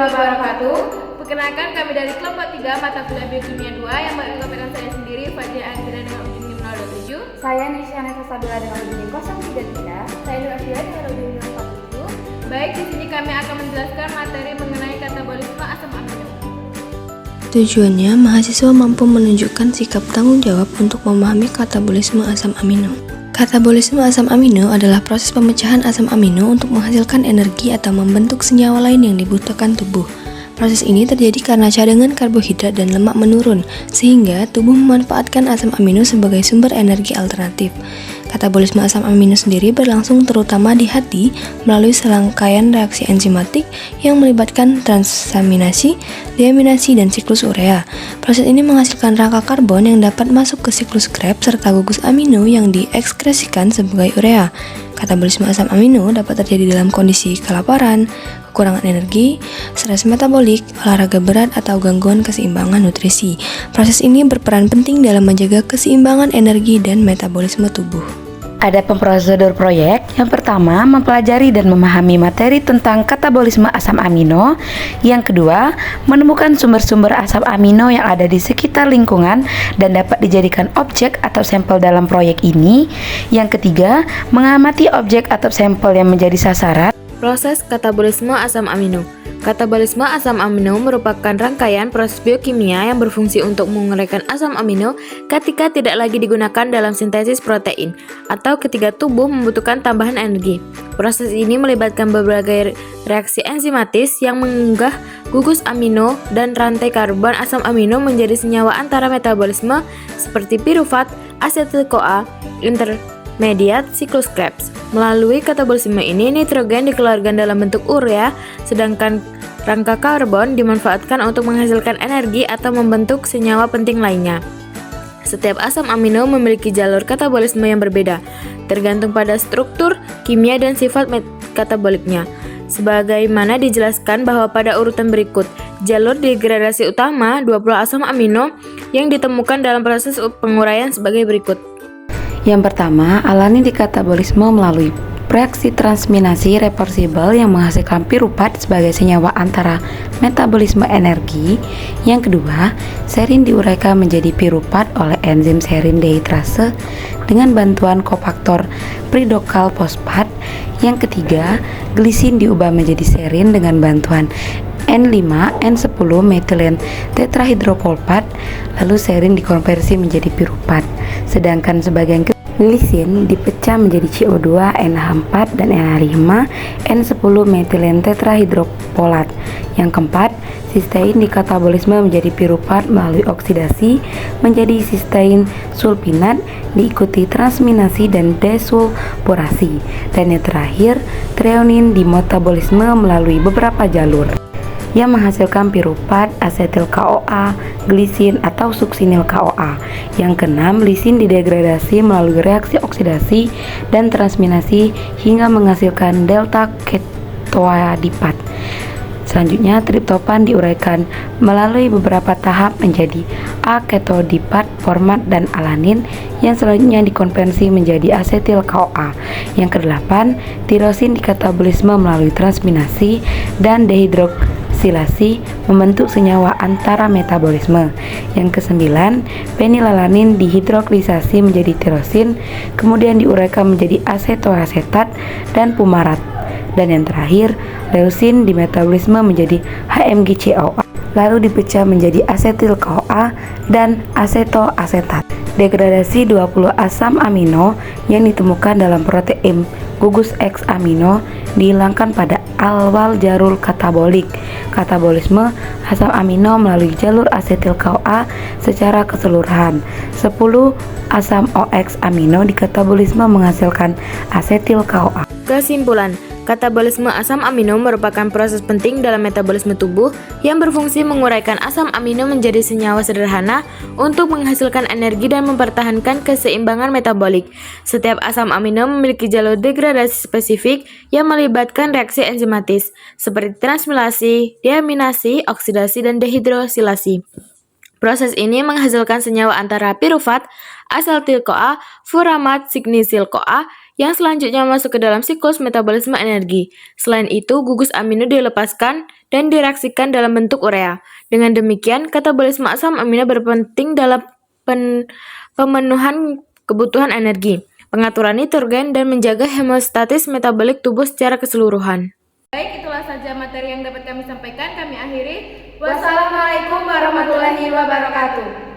warahmatullahi wabarakatuh. Perkenalkan kami dari kelompok 3 mata kuliah Biokimia 2 yang beranggotakan saya sendiri Fadli Andira dengan ujian 027. Saya Nisyana Sabila dengan ujian 033. Saya Nur Asyira dengan ujian 047. Baik, di sini kami akan menjelaskan materi mengenai katabolisme asam amino. Tujuannya, mahasiswa mampu menunjukkan sikap tanggung jawab untuk memahami katabolisme asam amino. Katabolisme asam amino adalah proses pemecahan asam amino untuk menghasilkan energi atau membentuk senyawa lain yang dibutuhkan tubuh. Proses ini terjadi karena cadangan karbohidrat dan lemak menurun, sehingga tubuh memanfaatkan asam amino sebagai sumber energi alternatif. Katabolisme asam amino sendiri berlangsung terutama di hati melalui serangkaian reaksi enzimatik yang melibatkan transaminasi, deaminasi, dan siklus urea. Proses ini menghasilkan rangka karbon yang dapat masuk ke siklus Krebs serta gugus amino yang diekskresikan sebagai urea. Katabolisme asam amino dapat terjadi dalam kondisi kelaparan, kekurangan energi, stres metabolik, olahraga berat, atau gangguan keseimbangan nutrisi. Proses ini berperan penting dalam menjaga keseimbangan energi dan metabolisme tubuh. Ada prosedur proyek. Yang pertama, mempelajari dan memahami materi tentang katabolisme asam amino. Yang kedua, menemukan sumber-sumber asam amino yang ada di sekitar lingkungan dan dapat dijadikan objek atau sampel dalam proyek ini. Yang ketiga, mengamati objek atau sampel yang menjadi sasaran. Proses katabolisme asam amino. Katabolisme asam amino merupakan rangkaian proses biokimia yang berfungsi untuk menguraikan asam amino ketika tidak lagi digunakan dalam sintesis protein atau ketika tubuh membutuhkan tambahan energi. Proses ini melibatkan berbagai reaksi enzimatis yang mengunggah gugus amino dan rantai karbon asam amino menjadi senyawa antara metabolisme seperti pirufat, asetil-CoA, intermediat siklus Krebs. Melalui katabolisme ini, nitrogen dikeluarkan dalam bentuk urea, sedangkan rangka karbon dimanfaatkan untuk menghasilkan energi atau membentuk senyawa penting lainnya. Setiap asam amino memiliki jalur katabolisme yang berbeda, tergantung pada struktur, kimia, dan sifat kataboliknya. Sebagaimana dijelaskan bahwa pada urutan berikut, jalur degradasi utama 20 asam amino yang ditemukan dalam proses penguraian sebagai berikut. Yang pertama, alani dikatabolisme melalui reaksi transminasi reversibel yang menghasilkan piruvat sebagai senyawa antara metabolisme energi. Yang kedua, serin diuraikan menjadi piruvat oleh enzim serin dehidrase dengan bantuan kofaktor pridokal fosfat. Yang ketiga, glisin diubah menjadi serin dengan bantuan N5-N10 metilen tetrahidrofosfat, lalu serin dikonversi menjadi piruvat. Sedangkan sebagian glisin dipecah menjadi CO2, NH4, dan NH5, N10 metilen tetrahidrofolat. Yang keempat, sistein dikatabolisme menjadi piruvat melalui oksidasi menjadi sistein sulfinat, diikuti transminasi dan desulfurasi. Dan yang terakhir, treonin dimetabolisme melalui beberapa jalur yang menghasilkan piruvat, asetil-CoA, glisin, atau suksinil-CoA. Yang keenam, lisin didegradasi melalui reaksi oksidasi dan transminasi hingga menghasilkan delta ketoadipat. Selanjutnya, triptofan diuraikan melalui beberapa tahap menjadi A-ketodipat, format, dan alanin yang selanjutnya dikonversi menjadi asetil-CoA. Yang kedelapan, tirosin dikatabolisme melalui transminasi dan dehidroksilasi membentuk senyawa antara metabolisme. Yang kesembilan, fenilalanin dihidroklisasi menjadi tirosin, kemudian diuraikan menjadi asetoasetat dan fumarat. Dan yang terakhir, leusin dimetabolisme menjadi HMG-CoA, lalu dipecah menjadi asetil-CoA dan asetoasetat. Degradasi 20 asam amino yang ditemukan dalam protein gugus X amino dihilangkan pada awal jalur katabolik. Katabolisme asam amino melalui jalur asetil-CoA secara keseluruhan. 10 asam OX amino dikatabolisme menghasilkan asetil-CoA. Kesimpulan, katabolisme asam amino merupakan proses penting dalam metabolisme tubuh yang berfungsi menguraikan asam amino menjadi senyawa sederhana untuk menghasilkan energi dan mempertahankan keseimbangan metabolik. Setiap asam amino memiliki jalur degradasi spesifik yang melibatkan reaksi enzimatis seperti transminasi, deaminasi, oksidasi, dan dehidrosilasi. Proses ini menghasilkan senyawa antara pirufat, asetil-CoA, furamat, signisil-CoA yang selanjutnya masuk ke dalam siklus metabolisme energi. Selain itu, gugus amino dilepaskan dan direaksikan dalam bentuk urea. Dengan demikian, katabolisme asam amino berpenting dalam pemenuhan kebutuhan energi, pengaturan nitrogen, dan menjaga hemostatis metabolik tubuh secara keseluruhan. Baik, itulah saja materi yang dapat kami sampaikan. Kami akhiri. Wassalamualaikum warahmatullahi wabarakatuh.